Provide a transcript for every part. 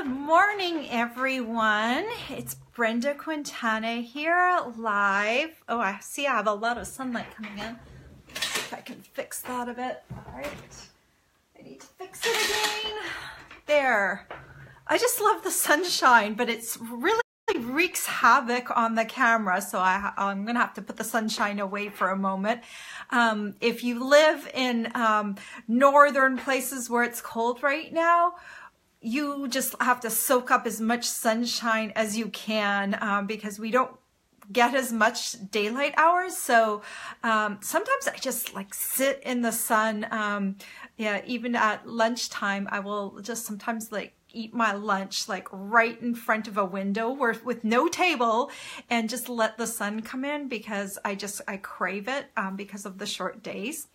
Good morning, everyone. It's Brenda Quintana here live. Oh, I see I have a lot of sunlight coming in. Let's see if I can fix that a bit. All right. I need to fix it again. There. I just love the sunshine, but it's really wreaks havoc on the camera, so I'm gonna have to put the sunshine away for a moment. If you live in northern places where it's cold right now, you just have to soak up as much sunshine as you can because we don't get as much daylight hours. So sometimes I just like sit in the sun. Yeah, even at lunchtime, I will just sometimes like eat my lunch like right in front of a window with no table and just let the sun come in because I crave it because of the short days.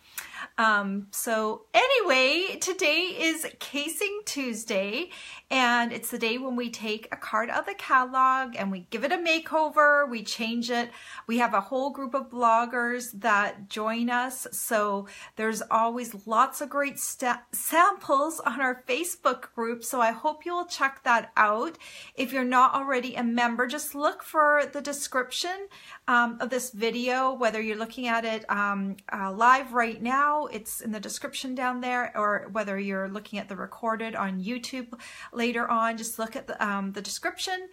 So anyway, today is Casing Tuesday, and it's the day when we take a card out of the catalog and we give it a makeover, we change it. We have a whole group of bloggers that join us, so there's always lots of great samples on our Facebook group, so I hope you'll check that out. If you're not already a member, just look for the description of this video, whether you're looking at it live right now, it's in the description down there, or whether you're looking at the recorded on YouTube later on, just look at the description,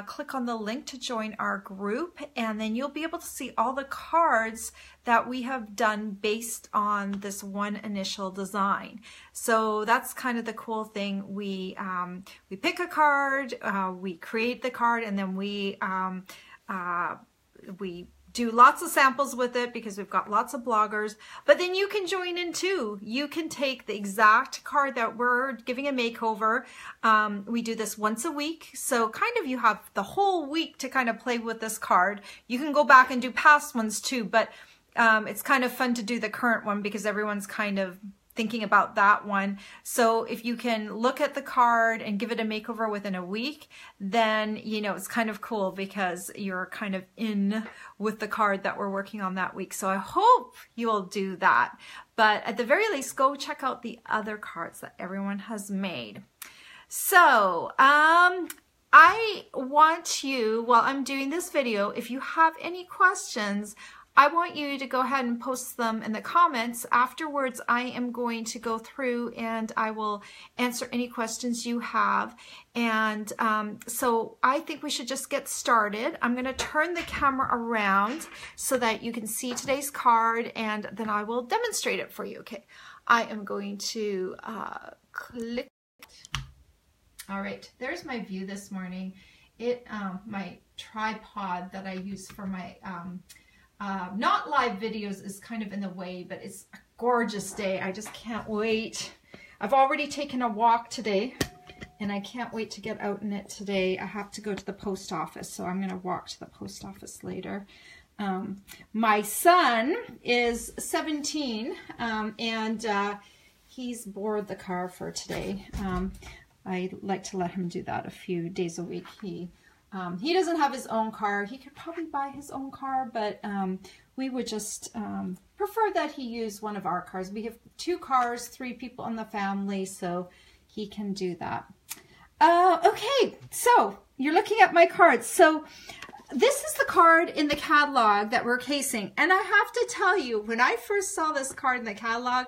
click on the link to join our group, and then you'll be able to see all the cards that we have done based on this one initial design. So that's kind of the cool thing. We pick a card, we create the card, and then we do lots of samples with it because we've got lots of bloggers, but then you can join in too. You can take the exact card that we're giving a makeover. We do this once a week, so kind of you have the whole week to kind of play with this card. You can go back and do past ones too, but it's kind of fun to do the current one because everyone's kind of thinking about that one. So if you can look at the card and give it a makeover within a week, then you know it's kind of cool because you're kind of in with the card that we're working on that week. So I hope you'll do that, but at the very least go check out the other cards that everyone has made. So I want you, while I'm doing this video, if you have any questions, I want you to go ahead and post them in the comments. Afterwards, I am going to go through and I will answer any questions you have. And so I think we should just get started. I'm going to turn the camera around so that you can see today's card, and then I will demonstrate it for you. Okay, I am going to click. All right, there's my view this morning. My tripod that I use for my not live videos is kind of in the way, but it's a gorgeous day. I just can't wait. I've already taken a walk today, and I can't wait to get out in it today. I have to go to the post office, so I'm going to walk to the post office later. My son is 17, and he's borrowed the car for today. I like to let him do that a few days a week. He doesn't have his own car. He could probably buy his own car, but we would just prefer that he use one of our cars. We have 2 cars, 3 people in the family, so he can do that. Okay, so you're looking at my cards. So this is the card in the catalog that we're casing, and I have to tell you, when I first saw this card in the catalog,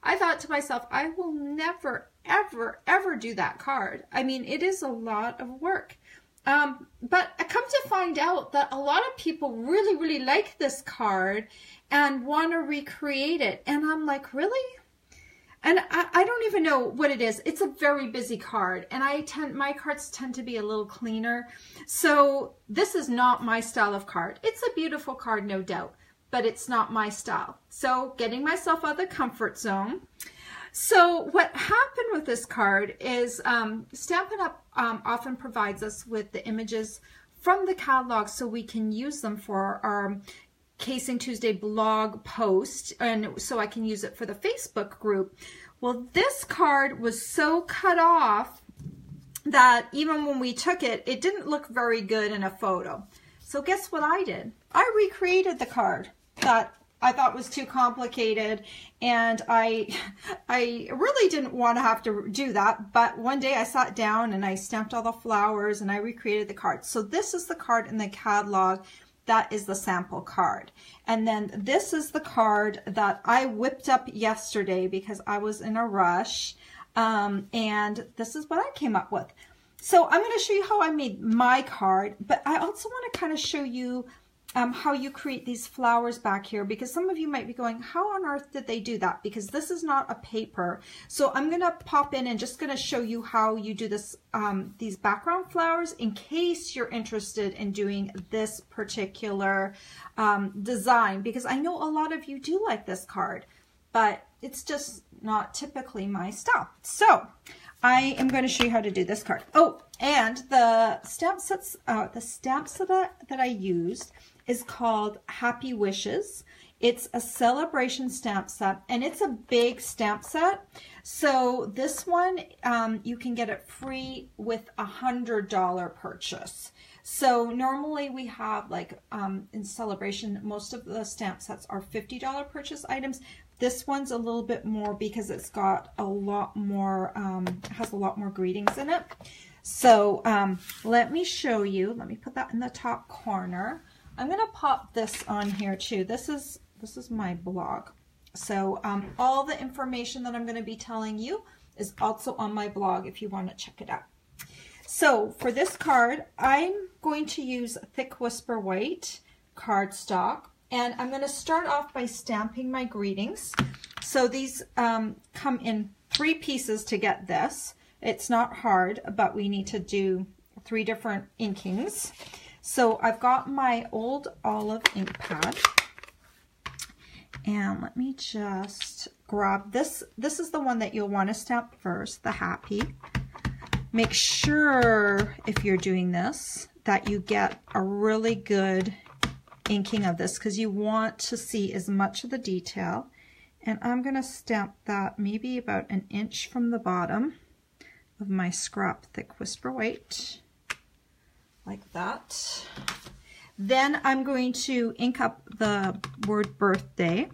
I thought to myself, I will never, ever, ever do that card. I mean, it is a lot of work. But I come to find out that a lot of people really, really like this card and want to recreate it. And I'm like, really? And I don't even know what it is. It's a very busy card, and my cards tend to be a little cleaner. So this is not my style of card. It's a beautiful card, no doubt, but it's not my style. So getting myself out of the comfort zone. So what happened with this card is Stampin' Up! Often provides us with the images from the catalog so we can use them for our Casing Tuesday blog post, and so I can use it for the Facebook group. Well, this card was so cut off that even when we took it, it didn't look very good in a photo. So guess what I did? I recreated the card that I thought was too complicated, and I really didn't want to have to do that, but one day I sat down and I stamped all the flowers and I recreated the card. So this is the card in the catalog. That is the sample card. And then this is the card that I whipped up yesterday because I was in a rush, and this is what I came up with. So I'm going to show you how I made my card, but I also want to kind of show you how you create these flowers back here, because some of you might be going, how on earth did they do that? Because this is not a paper. So I'm going to pop in and just going to show you how you do this, these background flowers, in case you're interested in doing this particular design, because I know a lot of you do like this card, but it's just not typically my stuff. So I am going to show you how to do this card. Oh, and the stamp sets, that I used is called Happy Wishes. It's a Sale-a-bration stamp set, and it's a big stamp set. So this one, you can get it free with a $100 purchase. So normally we have, like, in Sale-a-bration, most of the stamp sets are $50 purchase items. This one's a little bit more because it's got a lot more, has a lot more greetings in it. So let me show you. Let me put that in the top corner. I'm going to pop this on here too. This is my blog. So all the information that I'm going to be telling you is also on my blog if you want to check it out. So for this card, I'm going to use Thick Whisper White cardstock, and I'm going to start off by stamping my greetings. So these come in 3 pieces to get this. It's not hard, but we need to do 3 different inkings. So I've got my old olive ink pad, and let me just grab this. This is the one that you'll want to stamp first, the happy. Make sure, if you're doing this, that you get a really good inking of this, because you want to see as much of the detail. And I'm going to stamp that maybe about 1 inch from the bottom of my scrap Thick Whisper White, like that. Then I'm going to ink up the word birthday,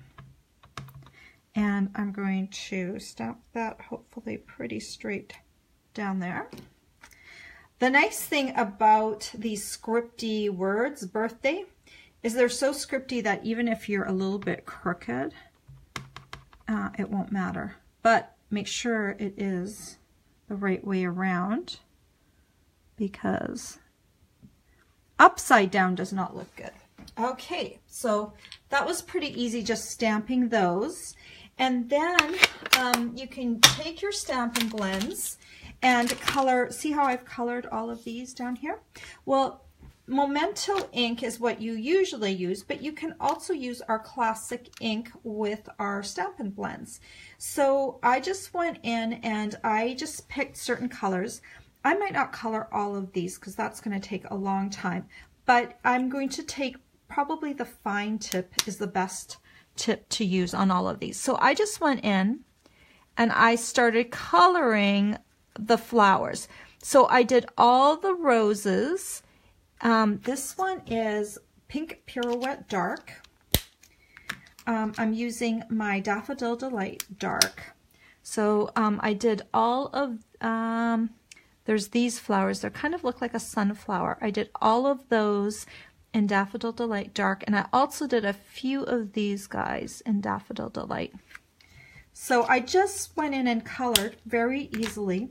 and I'm going to stamp that hopefully pretty straight down there. The nice thing about these scripty words, birthday, is they're so scripty that even if you're a little bit crooked, it won't matter. But make sure it is the right way around, because upside down does not look good. Okay, so that was pretty easy, just stamping those. And then you can take your Stampin' Blends and color. See how I've colored all of these down here? Well, Memento ink is what you usually use, but you can also use our classic ink with our Stampin' Blends. So I just went in and I just picked certain colors. I might not color all of these because that's going to take a long time, but I'm going to take probably the fine tip is the best tip to use on all of these. So I just went in and I started coloring the flowers. So I did all the roses. This one is Pink Pirouette Dark. I'm using my Daffodil Delight Dark. So I did all of, there's these flowers. They kind of look like a sunflower. I did all of those in Daffodil Delight Dark, and I also did a few of these guys in Daffodil Delight. So I just went in and colored very easily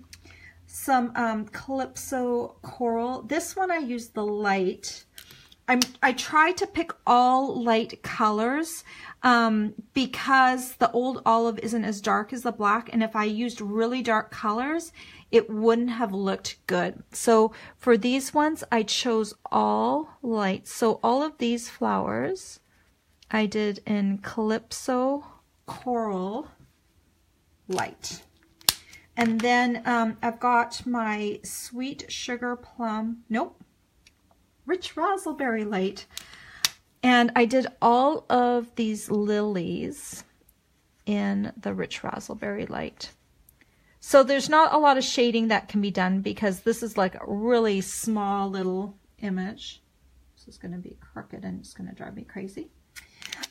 some Calypso Coral. This one I used the light. I try to pick all light colors because the old olive isn't as dark as the black, and if I used really dark colors, it wouldn't have looked good. So for these ones, I chose all light. So all of these flowers I did in Calypso Coral Light. And then I've got my Sweet Sugar Plum, Rich Raspberry Light. And I did all of these lilies in the Rich Raspberry Light. So there's not a lot of shading that can be done because this is like a really small little image. This is going to be crooked and it's going to drive me crazy.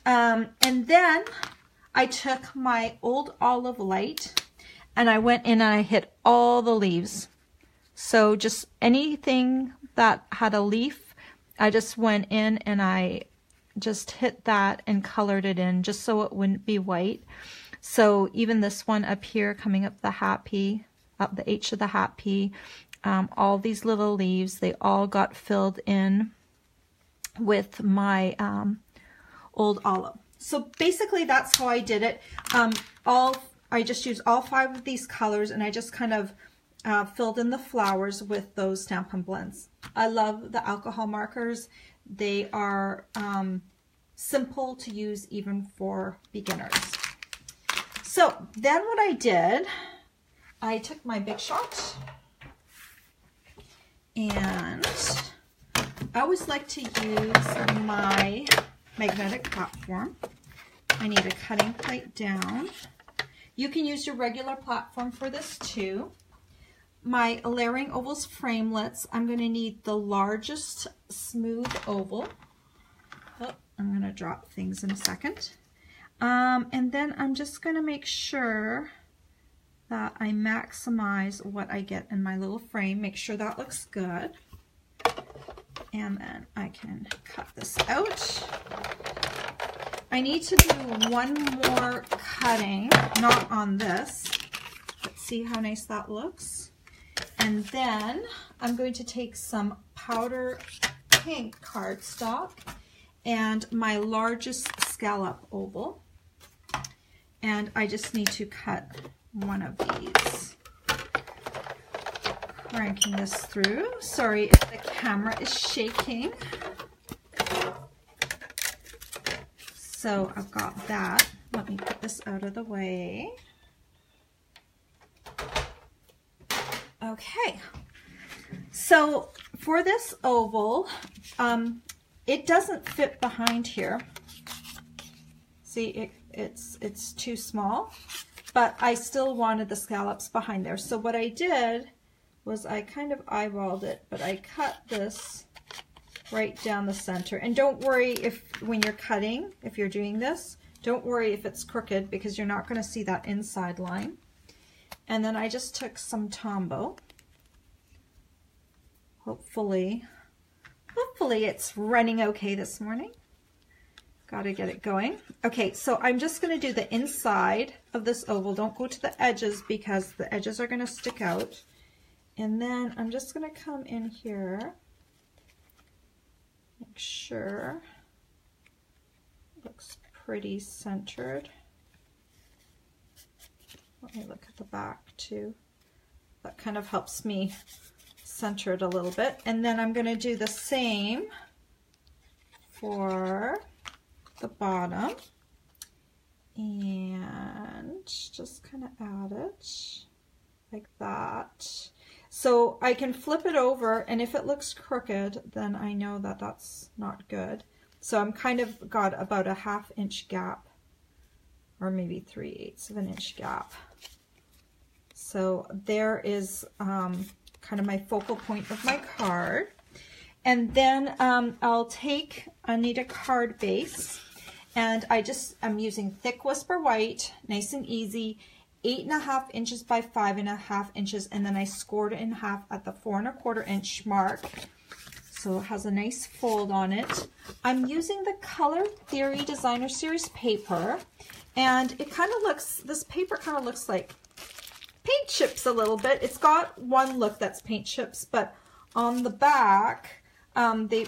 And then I took my Old Olive Light and I went in and I hit all the leaves. So just anything that had a leaf, I just went in and I just hit that and colored it in just so it wouldn't be white. So even this one up here coming up the hat P, up the H of the hat P, all these little leaves, they all got filled in with my Old Olive. So basically that's how I did it. I just used all 5 of these colors and I just kind of filled in the flowers with those Stampin' Blends. I love the alcohol markers. They are simple to use even for beginners. So then what I did, I took my Big Shot and I always like to use my magnetic platform. I need a cutting plate down. You can use your regular platform for this too. My layering ovals framelits, I'm going to need the largest smooth oval. Oh, I'm going to drop things in a second. And then I'm just going to make sure that I maximize what I get in my little frame. Make sure that looks good. And then I can cut this out. I need to do one more cutting, not on this, but see how nice that looks. And then I'm going to take some powder pink cardstock and my largest scallop oval. And I just need to cut one of these. Cranking this through. Sorry if the camera is shaking. So I've got that. Let me put this out of the way. Okay. So for this oval, it doesn't fit behind here. See, it's too small, but I still wanted the scallops behind there. So what I did was I kind of eyeballed it, but I cut this right down the center. And don't worry if when you're cutting, if you're doing this, don't worry if it's crooked because you're not going to see that inside line. And then I just took some Tombow. Hopefully it's running okay this morning. Got to get it going. Okay, so I'm just going to do the inside of this oval. Don't go to the edges because the edges are going to stick out. And then I'm just going to come in here, make sure it looks pretty centered. Let me look at the back too. That kind of helps me center it a little bit. And then I'm going to do the same for the bottom and just kind of add it like that. So I can flip it over, and if it looks crooked, then I know that that's not good. So I'm kind of got about a 1/2 inch gap, or maybe 3/8 of an inch gap. So there is kind of my focal point of my card. And then I need a card base, and I'm using thick Whisper White, nice and easy, 8.5 inches by 5.5 inches, and then I scored it in half at the 4 1/4 inch mark. So it has a nice fold on it. I'm using the Color Theory Designer Series paper, and it kind of looks, this paper kind of looks like paint chips a little bit. It's got one look that's paint chips, but on the back,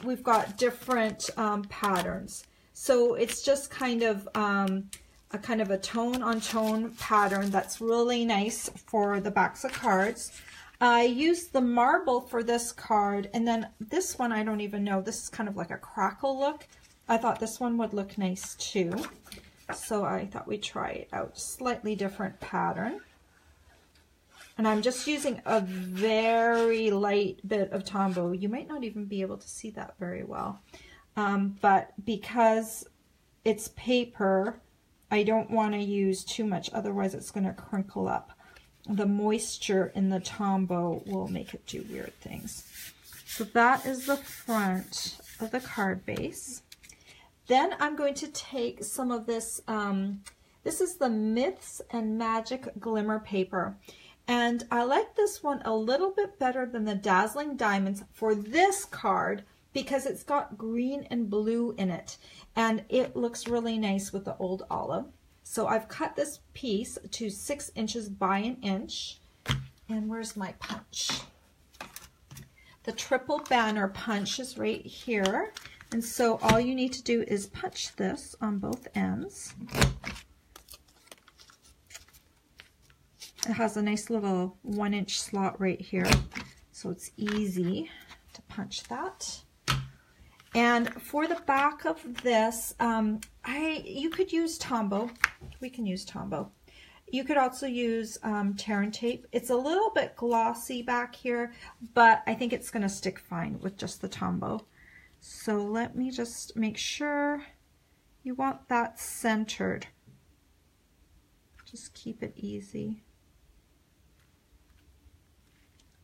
we've got different patterns. So it's just kind of a tone-on-tone pattern that's really nice for the backs of cards. I used the marble for this card, and then this one, I don't even know. This is kind of like a crackle look. I thought this one would look nice too. So I thought we'd try it out. Slightly different pattern. And I'm just using a very light bit of Tombow. You might not even be able to see that very well. But because it's paper, I don't want to use too much, otherwise it's going to crinkle up. The moisture in the Tombow will make it do weird things. So that is the front of the card base. Then I'm going to take some of this, this is the Myths and Magic Glimmer paper. And I like this one a little bit better than the Dazzling Diamonds for this card because it's got green and blue in it. And it looks really nice with the Old Olive. So I've cut this piece to 6 inches by 1 inch. And where's my punch? The triple banner punch is right here. And so all you need to do is punch this on both ends. It has a nice little 1 inch slot right here. So it's easy to punch that. And for the back of this, you could use Tombow. We can use Tombow. You could also use tear and tape. It's a little bit glossy back here, but I think it's going to stick fine with just the Tombow. So let me just make sure you want that centered. Just keep it easy.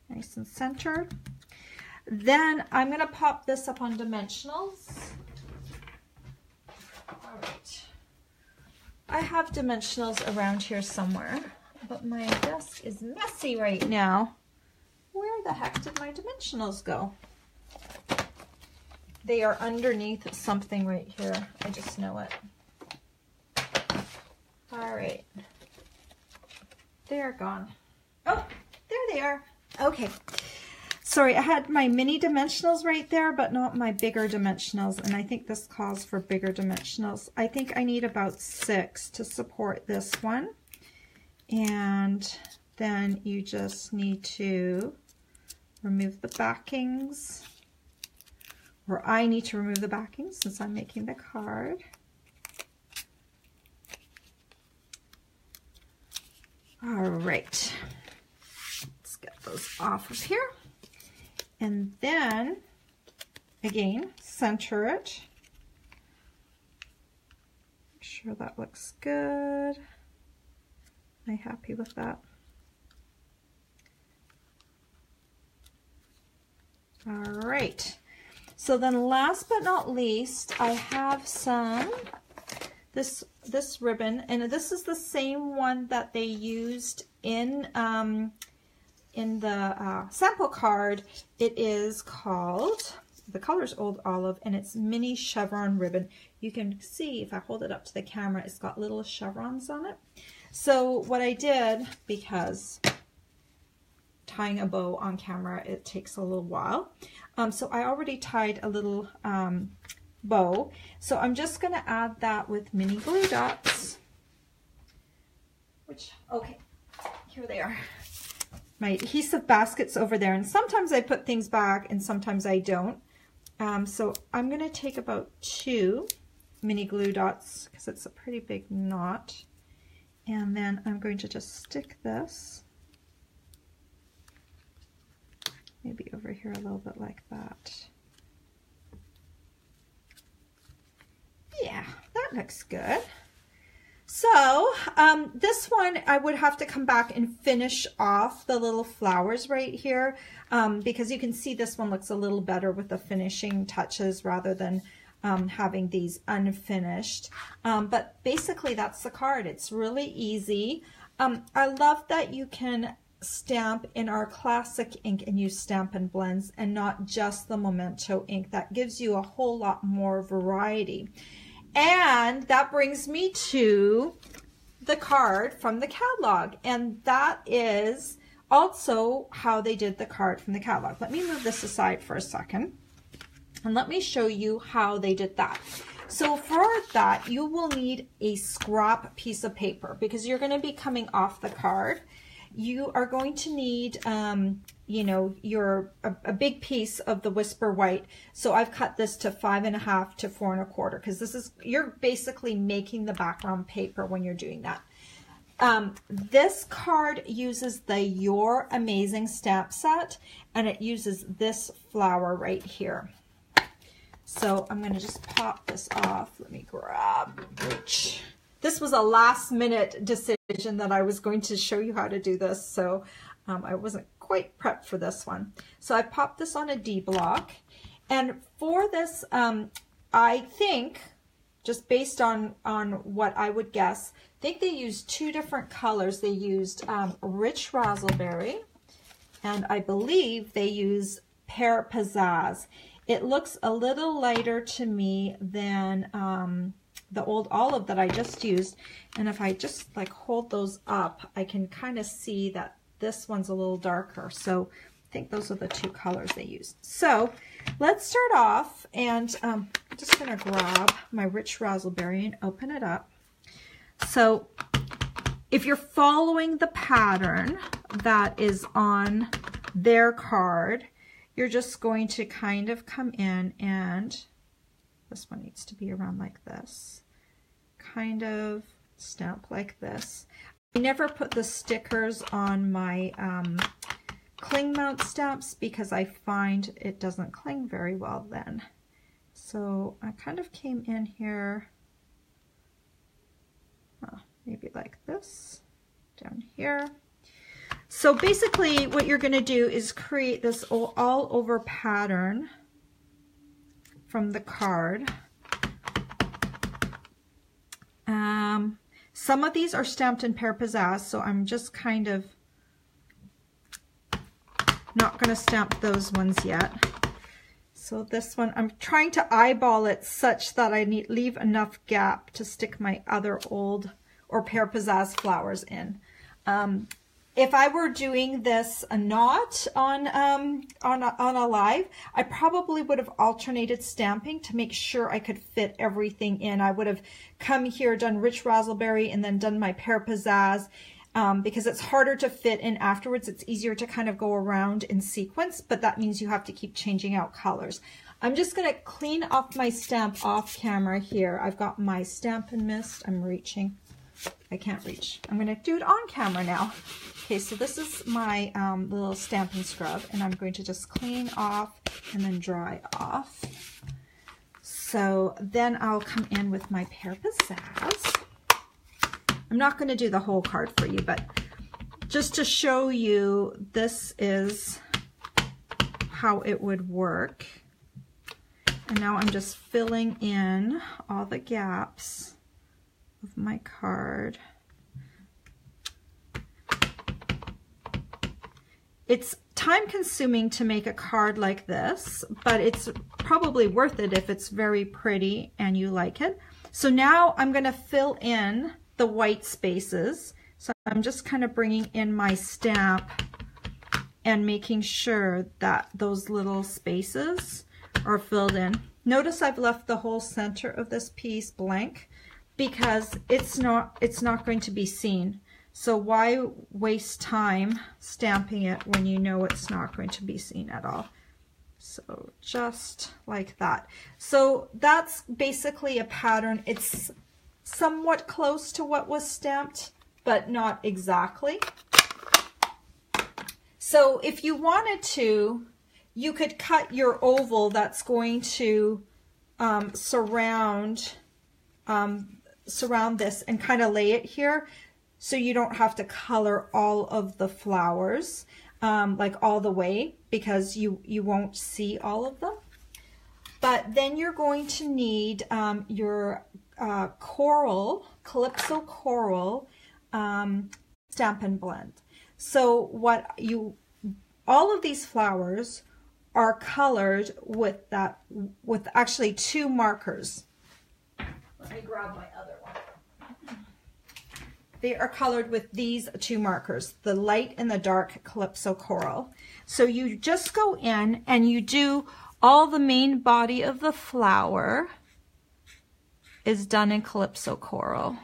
Nice and centered. Then I'm going to pop this up on dimensionals. All right. I have dimensionals around here somewhere, but my desk is messy right now. Where the heck did my dimensionals go? They are underneath something right here. I just know it. All right. They're gone. Oh, there they are. Okay. Sorry, I had my mini dimensionals right there, but not my bigger dimensionals. And I think this calls for bigger dimensionals. I think I need about 6 to support this one. And then you just need to remove the backings. Or I need to remove the backings since I'm making the card. All right. Let's get those off of here. And then, again, center it. Make sure that looks good. Am I happy with that? All right. So then last but not least, I have some, this ribbon, and this is the same one that they used in the sample card. It is called, the color's Old Olive, and it's mini chevron ribbon. You can see if I hold it up to the camera, it's got little chevrons on it. So what I did, because tying a bow on camera, it takes a little while. So I already tied a little bow. So I'm just going to add that with mini glue dots. Which, okay, here they are. My adhesive basket's over there, and sometimes I put things back and sometimes I don't. So I'm going to take about 2 mini glue dots because it's a pretty big knot. And then I'm going to just stick this maybe over here a little bit like that. Yeah, that looks good. So this one, I would have to come back and finish off the little flowers right here because you can see this one looks a little better with the finishing touches rather than having these unfinished. But basically that's the card. It's really easy. I love that you can stamp in our classic ink and use Stampin' Blends and not just the Memento ink. That gives you a whole lot more variety. And that brings me to the card from the catalog, and that is also how they did the card from the catalog. Let me move this aside for a second and let me show you how they did that. So for that, you will need a scrap piece of paper because you're going to be coming off the card. You are going to need, you know, a big piece of the Whisper White. So I've cut this to 5.5 to 4 1/4 because this is, you're basically making the background paper when you're doing that. This card uses the Your Amazing stamp set, and it uses this flower right here. So I'm going to just pop this off. Let me grab, reach. This was a last minute decision that I was going to show you how to do this, so I wasn't quite prepped for this one. So I popped this on a D block, and for this, I think just based on what I would guess. I think they used 2 different colors. They used rich raspberry, and I believe they use pear pizzazz. It looks a little lighter to me than the old olive that I just used. And if I just like hold those up, I can kind of see that this one's a little darker. So I think those are the 2 colors they used. So let's start off, and I'm just going to grab my rich raspberry and open it up. So if you're following the pattern that is on their card, you're just going to kind of come in, and this one needs to be around like this, kind of stamp like this. I never put the stickers on my cling mount stamps because I find it doesn't cling very well then. So I kind of came in here, maybe like this, down here. So basically what you're going to do is create this all over pattern from the card. Some of these are stamped in pear pizzazz, so I'm just kind of not going to stamp those ones yet. So this one, I'm trying to eyeball it such that I leave enough gap to stick my other old or pear pizzazz flowers in. If I were doing this not on a live, I probably would have alternated stamping to make sure I could fit everything in. I would have come here, done rich raspberry, and then done my pear pizzazz, because it's harder to fit in afterwards. It's easier to kind of go around in sequence, but that means you have to keep changing out colors. I'm just going to clean off my stamp off camera here. I've got my Stampin' Mist. I'm reaching. I can't reach. I'm going to do it on camera now. Okay, so this is my little Stampin' Scrub, and I'm going to just clean off and then dry off. So then I'll come in with my pear pizzazz. I'm not going to do the whole card for you, but just to show you, this is how it would work. And now I'm just filling in all the gaps of my card. It's time consuming to make a card like this, but it's probably worth it if it's very pretty and you like it. So now I'm going to fill in the white spaces. So I'm just kind of bringing in my stamp and making sure that those little spaces are filled in. Notice I've left the whole center of this piece blank because it's not going to be seen. So why waste time stamping it when you know it's not going to be seen at all? So just like that. So that's basically a pattern. It's somewhat close to what was stamped, but not exactly. So if you wanted to, you could cut your oval that's going to surround this and kind of lay it here, so you don't have to color all of the flowers like all the way, because you won't see all of them. But then you're going to need your coral, Calypso Coral Stampin' Blend. So all of these flowers are colored with actually 2 markers. Let me grab my other one. They are colored with these 2 markers, the light and the dark Calypso Coral. So you just go in and you do all the main body of the flower is done in Calypso Coral.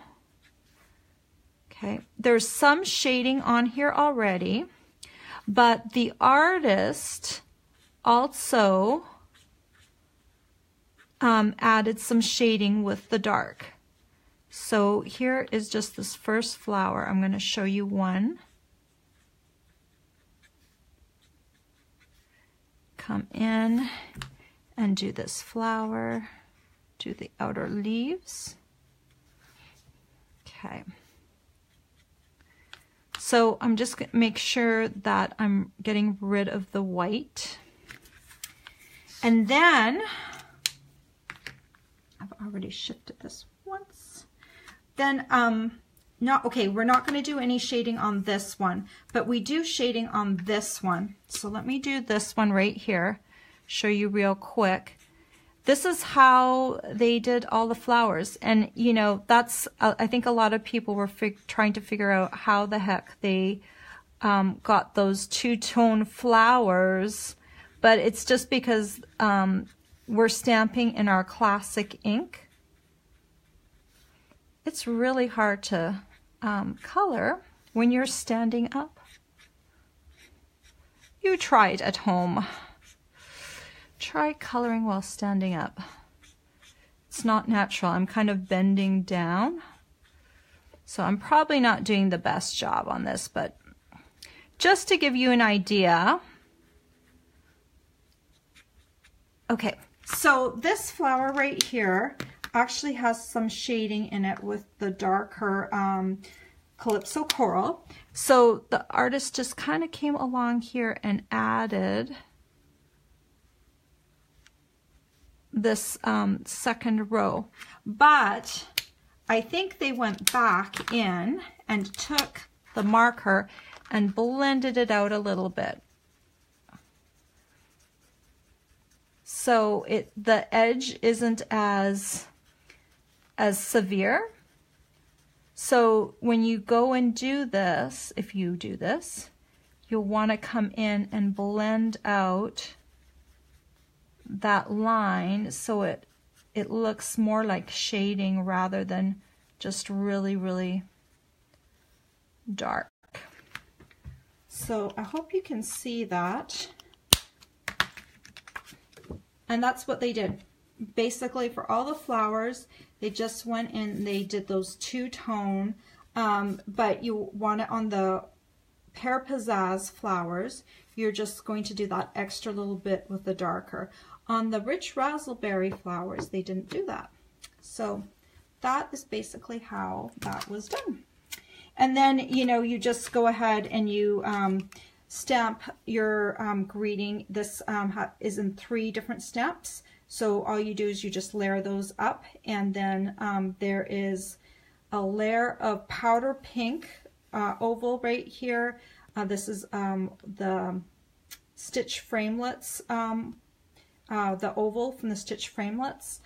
Okay, there's some shading on here already, but the artist also added some shading with the dark. So here is just this first flower. I'm going to show you one. Come in and do this flower, do the outer leaves. Okay. So I'm just going to make sure that I'm getting rid of the white. And then I've already shifted this once. Then, okay, we're not going to do any shading on this one, but we do shading on this one. So let me do this one right here, show you real quick. This is how they did all the flowers. And, you know, that's, I think a lot of people were trying to figure out how the heck they got those two-tone flowers. But it's just because we're stamping in our classic ink. It's really hard to color when you're standing up. You try it at home. Try coloring while standing up. It's not natural. I'm kind of bending down. So I'm probably not doing the best job on this, but just to give you an idea. Okay, so this flower right here actually has some shading in it with the darker Calypso Coral. So the artist just kind of came along here and added this second row, but I think they went back in and took the marker and blended it out a little bit. So the edge isn't as severe. So when you go and do this, if you do this, you'll want to come in and blend out that line so it looks more like shading rather than just really, really dark. So I hope you can see that. And that's what they did. Basically for all the flowers, they just went in and they did those two-tone, but you want it on the Pear Pizzazz flowers, you're just going to do that extra little bit with the darker. On the Rich Razzleberry flowers, they didn't do that. So that is basically how that was done. And then, you know, you just go ahead and you stamp your greeting. This is in 3 different steps. So all you do is you just layer those up, and then there is a layer of powder pink oval right here. This is the Stitch Framelits, the oval from the Stitch Framelits.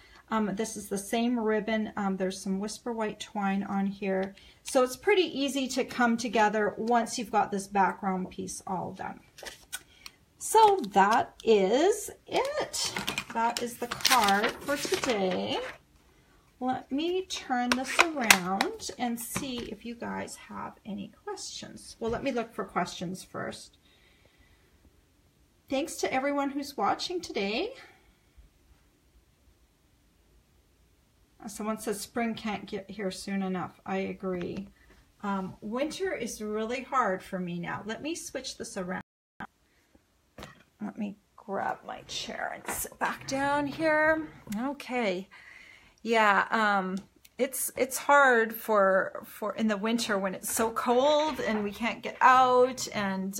This is the same ribbon. There's some Whisper White twine on here. So it's pretty easy to come together once you've got this background piece all done. So that is it. That is the card for today. Let me turn this around and see if you guys have any questions. Well, let me look for questions first. Thanks to everyone who's watching today. Someone says spring can't get here soon enough. I agree. Winter is really hard for me now. Let me switch this around. Let me grab my chair and sit back down here. Okay. Yeah, it's hard for in the winter when it's so cold and we can't get out, and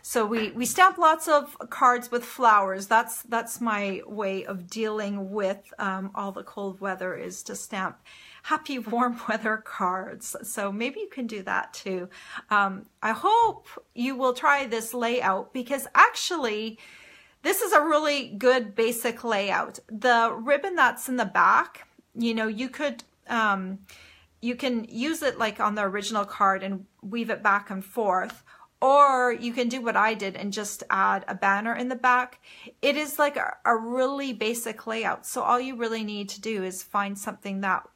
so we stamp lots of cards with flowers. That's my way of dealing with all the cold weather, is to stamp happy warm weather cards. So maybe you can do that too. I hope you will try this layout, because actually this is a really good basic layout. The ribbon that's in the back, you know, you could you can use it like on the original card and weave it back and forth, or you can do what I did and just add a banner in the back. It is like a really basic layout. So all you really need to do is find something that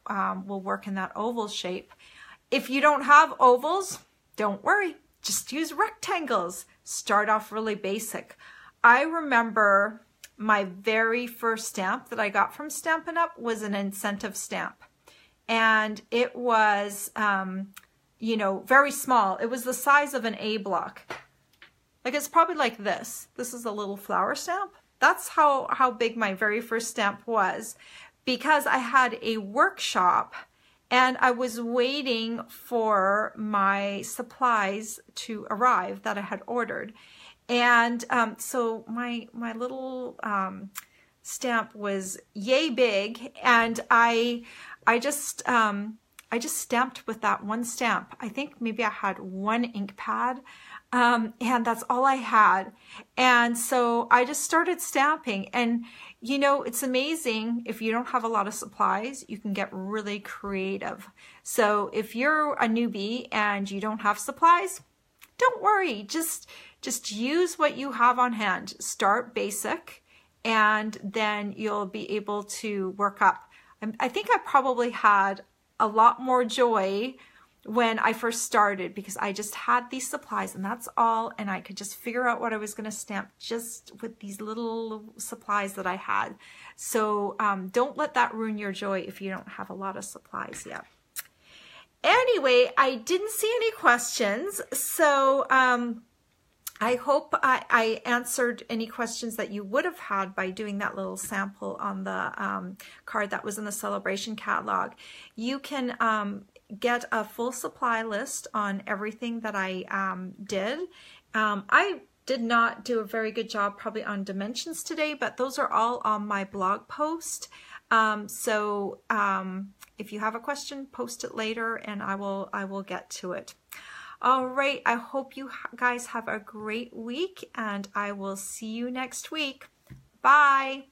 will work in that oval shape. If you don't have ovals, don't worry, just use rectangles. Start off really basic. I remember my very first stamp that I got from Stampin' Up! Was an incentive stamp. And it was, you know, very small. It was the size of an A block. Like, it's probably like this. This is a little flower stamp. That's how big my very first stamp was, because I had a workshop and I was waiting for my supplies to arrive that I had ordered. And so my little stamp was yay big, and I just stamped with that one stamp. I think maybe I had one ink pad, and that's all I had. And so I just started stamping, and you know, it's amazing if you don't have a lot of supplies, you can get really creative. So if you're a newbie and you don't have supplies, don't worry, just use what you have on hand. Start basic, and then you'll be able to work up. I think I probably had a lot more joy when I first started because I just had these supplies and that's all, and I could just figure out what I was going to stamp just with these little supplies that I had. So don't let that ruin your joy if you don't have a lot of supplies yet. Anyway, I didn't see any questions, so I hope I answered any questions that you would have had by doing that little sample on the card that was in the Sale-a-bration catalog. You can get a full supply list on everything that I did. I did not do a very good job probably on dimensions today, but those are all on my blog post. If you have a question, post it later and I will get to it. All right, I hope you guys have a great week, and I will see you next week. Bye.